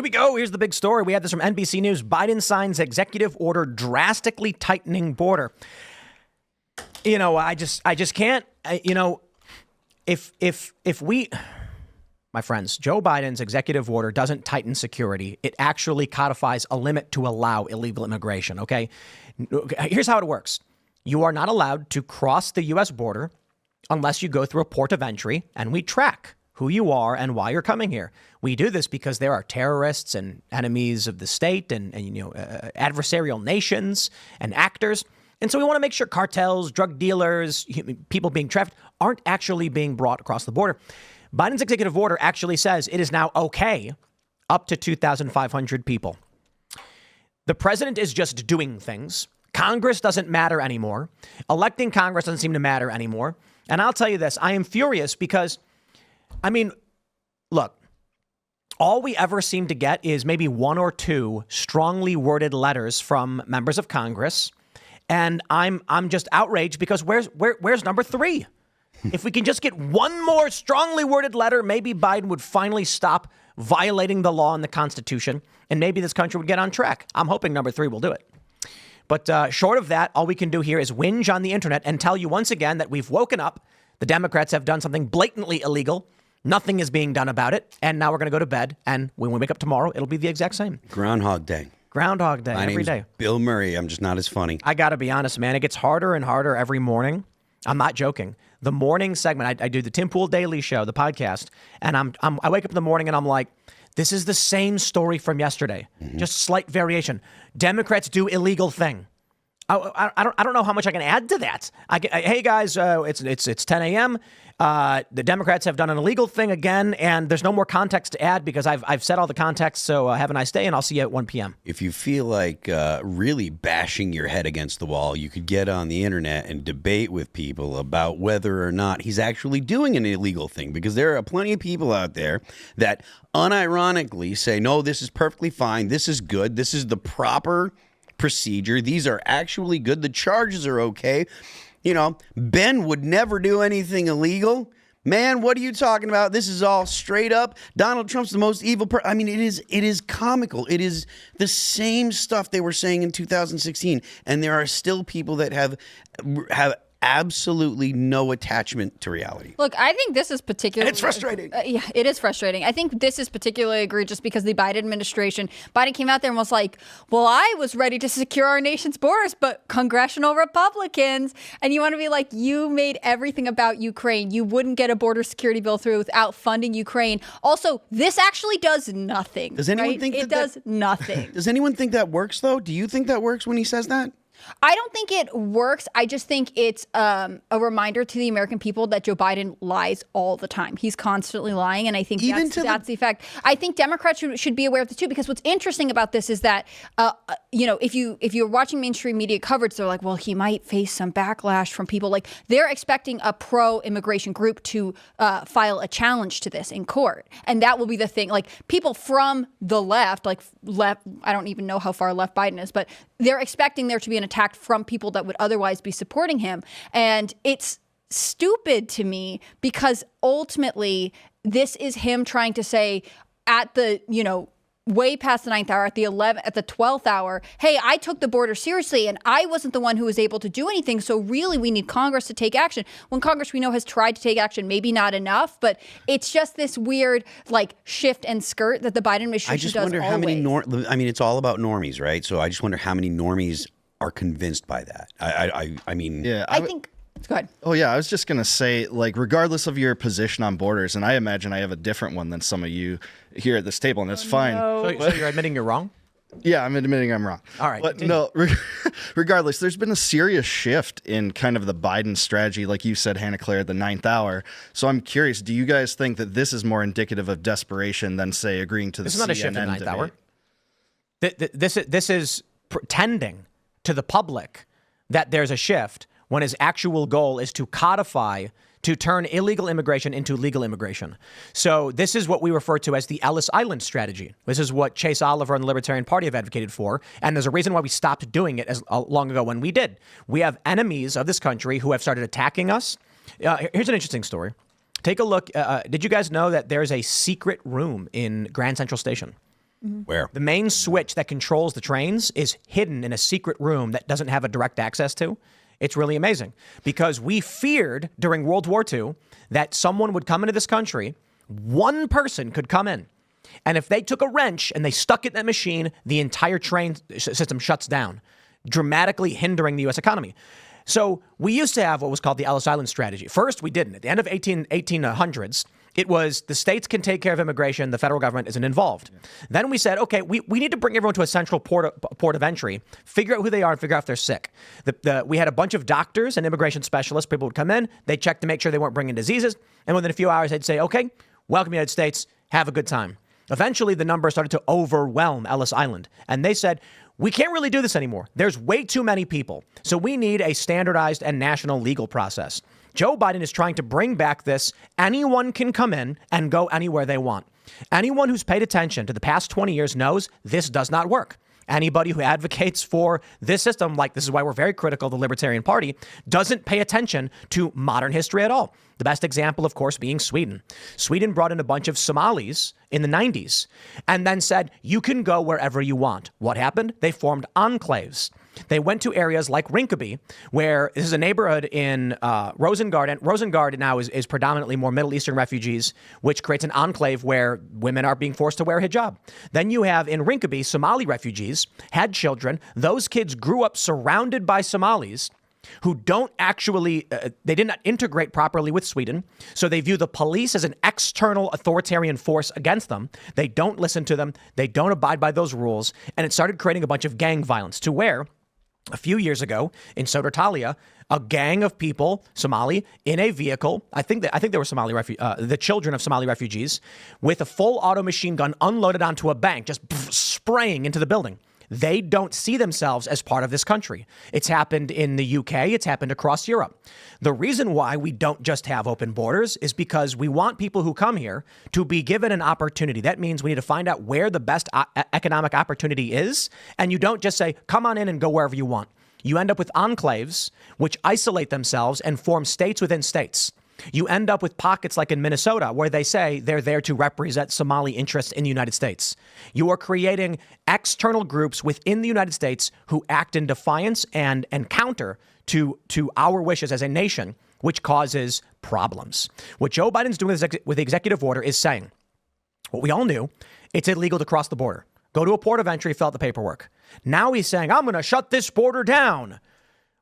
we go. Here's the big story. We have this from NBC News. Biden signs executive order drastically tightening border. I just can't. If we, my friends, Joe Biden's executive order doesn't tighten security. It actually codifies a limit to allow illegal immigration. OK, here's how it works. You are not allowed to cross the U.S. border unless you go through a port of entry, and we track who you are and why you're coming here. We do this because there are terrorists and enemies of the state and adversarial nations and actors. And so we want to make sure cartels, drug dealers, people being trafficked aren't actually being brought across the border. Biden's executive order actually says it is now okay up to 2,500 people. The president is just doing things. Congress doesn't matter anymore. Electing Congress doesn't seem to matter anymore. And I'll tell you this, I am furious because, look, all we ever seem to get is maybe one or two strongly worded letters from members of Congress. And I'm just outraged because where's number 3? If we can just get one more strongly worded letter, maybe Biden would finally stop violating the law and the Constitution, and maybe this country would get on track. I'm hoping number 3 will do it. But short of that, all we can do here is whinge on the internet and tell you once again that we've woken up. The Democrats have done something blatantly illegal. Nothing is being done about it. And now we're going to go to bed. And when we wake up tomorrow, it'll be the exact same. Groundhog Day. Groundhog Day every day. Bill Murray. I'm just not as funny. I got to be honest, man. It gets harder and harder every morning. I'm not joking. The morning segment, I do the Tim Pool Daily Show, the podcast, and I wake up in the morning and I'm like, this is the same story from yesterday, just slight variation. Democrats do illegal thing. I don't know how much I can add to that. Hey guys, it's 10 a.m. The Democrats have done an illegal thing again, and there's no more context to add because I've said all the context. So have a nice day, and I'll see you at 1 p.m. If you feel like really bashing your head against the wall, you could get on the internet and debate with people about whether or not he's actually doing an illegal thing, because there are plenty of people out there that unironically say, no, this is perfectly fine. This is good. This is the proper procedure. These are actually good. The charges are okay. Ben would never do anything illegal. Man, what are you talking about? This is all straight up. Donald Trump's the most evil person. It is comical. It is the same stuff they were saying in 2016. And there are still people that have absolutely no attachment to reality. Look, I think this is particularly... And it's frustrating. Yeah, it is frustrating. I think this is particularly egregious because the Biden administration, Biden came out there and was like, well, I was ready to secure our nation's borders, but congressional Republicans, and you want to be like, you made everything about Ukraine. You wouldn't get a border security bill through without funding Ukraine. Also, this actually does nothing. Does anyone think it does nothing. Does anyone think that works, though? Do you think that works when he says that? I don't think it works. I just think it's a reminder to the American people that Joe Biden lies all the time. He's constantly lying, and I think that's the effect. I think Democrats should be aware of this too, because what's interesting about this is that if you're watching mainstream media coverage, they're like, well, he might face some backlash from people. Like, they're expecting a pro-immigration group to file a challenge to this in court, and that will be the thing. Like, people from the left, I don't even know how far left Biden is, but they're expecting there to be an attack from people that would otherwise be supporting him. And it's stupid to me because ultimately this is him trying to say at the, way past the 9th hour, at the 12th hour, hey, I took the border seriously and I wasn't the one who was able to do anything. So really we need Congress to take action. When Congress, we know, has tried to take action, maybe not enough, but it's just this weird shift and skirt that the Biden administration does always. I just wonder how many, it's all about normies, right? So I just wonder how many normies are convinced by that. I think... Go ahead. Oh, yeah. I was just going to say, regardless of your position on borders, and I imagine I have a different one than some of you here at this table, and it's fine. No. So you're admitting you're wrong? Yeah, I'm admitting I'm wrong. All right. But no, regardless, there's been a serious shift in kind of the Biden strategy, like you said, Hannah Claire, the 9th hour. So I'm curious, do you guys think that this is more indicative of desperation than, say, agreeing to the CNN This is not a shift in the 9th debate? hour. This is pretending to the public that there's a shift when his actual goal is to codify, to turn illegal immigration into legal immigration. So this is what we refer to as the Ellis Island strategy. This is what Chase Oliver and the Libertarian Party have advocated for. And there's a reason why we stopped doing it as long ago when we did. We have enemies of this country who have started attacking us. Here's an interesting story. Take a look. Did you guys know that there's a secret room in Grand Central Station? Where? The main switch that controls the trains is hidden in a secret room that doesn't have a direct access to. It's really amazing because we feared during World War II that someone would come into this country, one person could come in, and if they took a wrench and they stuck it in that machine, the entire train system shuts down, dramatically hindering the U.S. economy. So we used to have what was called the Ellis Island strategy. First, we didn't. At the end of 1800s, it was the states can take care of immigration. The federal government isn't involved. Yeah. Then we said, okay, we need to bring everyone to a central port of entry, figure out who they are and figure out if they're sick. We had a bunch of doctors and immigration specialists. People would come in. They'd check to make sure they weren't bringing diseases. And within a few hours, they'd say, okay, welcome to the United States. Have a good time. Eventually, the number started to overwhelm Ellis Island. And they said, we can't really do this anymore. There's way too many people. So we need a standardized and national legal process. Joe Biden is trying to bring back this. Anyone can come in and go anywhere they want. Anyone who's paid attention to the past 20 years knows this does not work. Anybody who advocates for this system, like this is why we're very critical of the Libertarian Party, doesn't pay attention to modern history at all. The best example, of course, being Sweden. Sweden brought in a bunch of Somalis in the 90s and then said, you can go wherever you want. What happened? They formed enclaves. They went to areas like Rinkeby, where this is a neighborhood in Rosengard. And Rosengard now is predominantly more Middle Eastern refugees, which creates an enclave where women are being forced to wear a hijab. Then you have in Rinkeby, Somali refugees had children. Those kids grew up surrounded by Somalis who don't actually, they did not integrate properly with Sweden. So they view the police as an external authoritarian force against them. They don't listen to them. They don't abide by those rules. And it started creating a bunch of gang violence to where a few years ago in Södertälje, a gang of people, Somali, in a vehicle, I think they were Somali the children of Somali refugees, with a full auto machine gun unloaded onto a bank, just spraying into the building. They don't see themselves as part of this country. It's happened in the UK. It's happened across Europe. The reason why we don't just have open borders is because we want people who come here to be given an opportunity. That means we need to find out where the best economic opportunity is. And you don't just say, come on in and go wherever you want. You end up with enclaves, which isolate themselves and form states within states. You end up with pockets like in Minnesota where they say they're there to represent Somali interests in the United States. You are creating external groups within the United States who act in defiance and counter to our wishes as a nation, which causes problems. What Joe Biden's doing with the executive order is saying what we all knew, it's illegal to cross the border. Go to a port of entry, fill out the paperwork. Now he's saying, I'm going to shut this border down.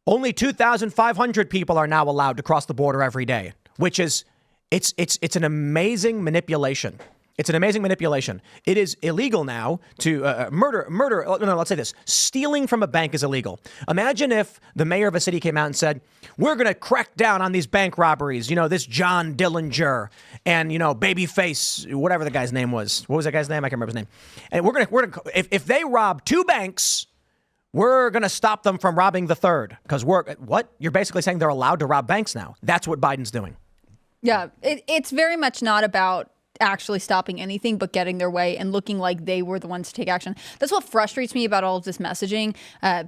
Only 2,500 people are now allowed to cross the border every day. Which is, it's an amazing manipulation. It's an amazing manipulation. It is illegal now to murder. No, let's say this. Stealing from a bank is illegal. Imagine if the mayor of a city came out and said, we're going to crack down on these bank robberies. You know, this John Dillinger and, you know, Babyface, whatever the guy's name was. What was that guy's name? I can't remember his name. And we're going to, if they rob two banks, we're going to stop them from robbing the third. Because what? You're basically saying they're allowed to rob banks now. That's what Biden's doing. Yeah, it's very much not about actually stopping anything, but getting their way and looking like they were the ones to take action. That's what frustrates me about all of this messaging,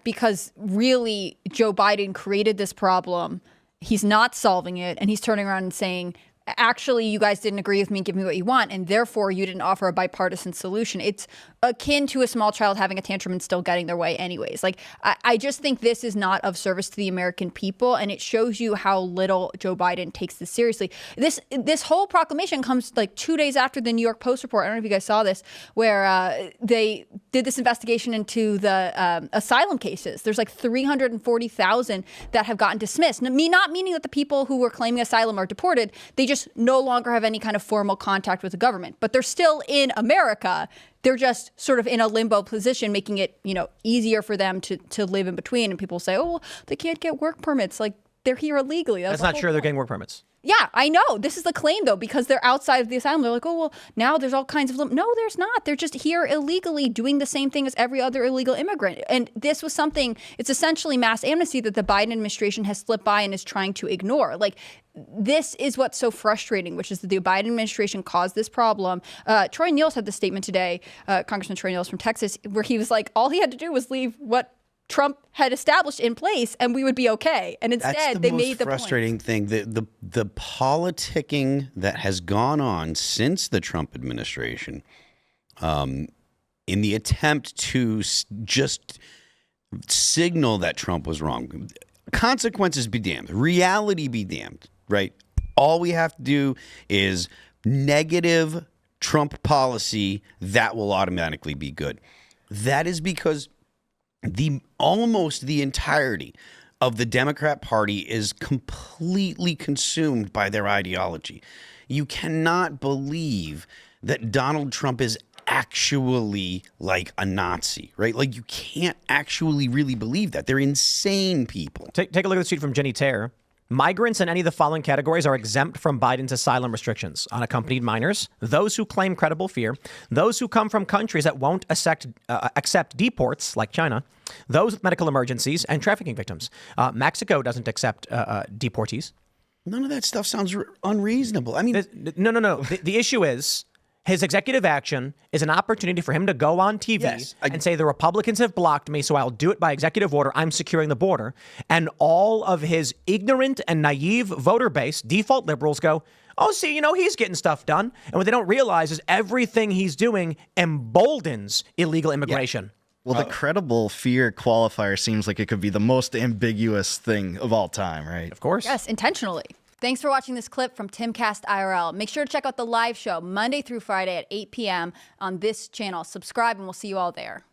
because really Joe Biden created this problem. He's not solving it. And he's turning around and saying, actually, you guys didn't agree with me, give me what you want, and therefore you didn't offer a bipartisan solution. It's akin to a small child having a tantrum and still getting their way anyways. Like, I just think this is not of service to the American people, and it shows you how little Joe Biden takes this seriously. This whole proclamation comes like 2 days after the New York Post report. I don't know if you guys saw this, where they did this investigation into the asylum cases. There's like 340,000 that have gotten dismissed. Not meaning that the people who were claiming asylum are deported. They just no longer have any kind of formal contact with the government, but they're still in America. They're just sort of in a limbo position, making it, you know, easier for them to live in between. And people say, oh, well, they can't get work permits. Like, they're here illegally. That's not true. They're getting work permits. Yeah, I know. This is the claim, though, because they're outside of the asylum. They're like, oh, well, now there's all kinds of... No, there's not. They're just here illegally doing the same thing as every other illegal immigrant. And this was something... It's essentially mass amnesty that the Biden administration has slipped by and is trying to ignore. Like, this is what's so frustrating, which is that the Biden administration caused this problem. Troy Niels had this statement today, Congressman Troy Niels from Texas, where he was like, all he had to do was leave what Trump had established in place and we would be okay. And instead, they made the frustrating thing. The politicking that has gone on since the Trump administration in the attempt to just signal that Trump was wrong. Consequences be damned. Reality be damned, right? All we have to do is negative Trump policy. That will automatically be good. That is because almost the entirety of the Democrat Party is completely consumed by their ideology. You cannot believe that Donald Trump is actually like a Nazi, right? Like, you can't actually really believe that. They're insane people. Take a look at the tweet from Jenny Terr. Migrants in any of the following categories are exempt from Biden's asylum restrictions: unaccompanied minors, those who claim credible fear, those who come from countries that won't accept deports like China, those with medical emergencies, and trafficking victims. Mexico doesn't accept deportees. None of that stuff sounds unreasonable. I mean, no. The issue is his executive action is an opportunity for him to go on TV and say the Republicans have blocked me, so I'll do it by executive order. I'm securing the border. And all of his ignorant and naive voter base, default liberals, go, oh, see, he's getting stuff done. And what they don't realize is everything he's doing emboldens illegal immigration. Well, the credible fear qualifier seems like it could be the most ambiguous thing of all time, right? Of course. Yes, intentionally. Thanks for watching this clip from Timcast IRL. Make sure to check out the live show Monday through Friday at 8 p.m. on this channel. Subscribe, and we'll see you all there.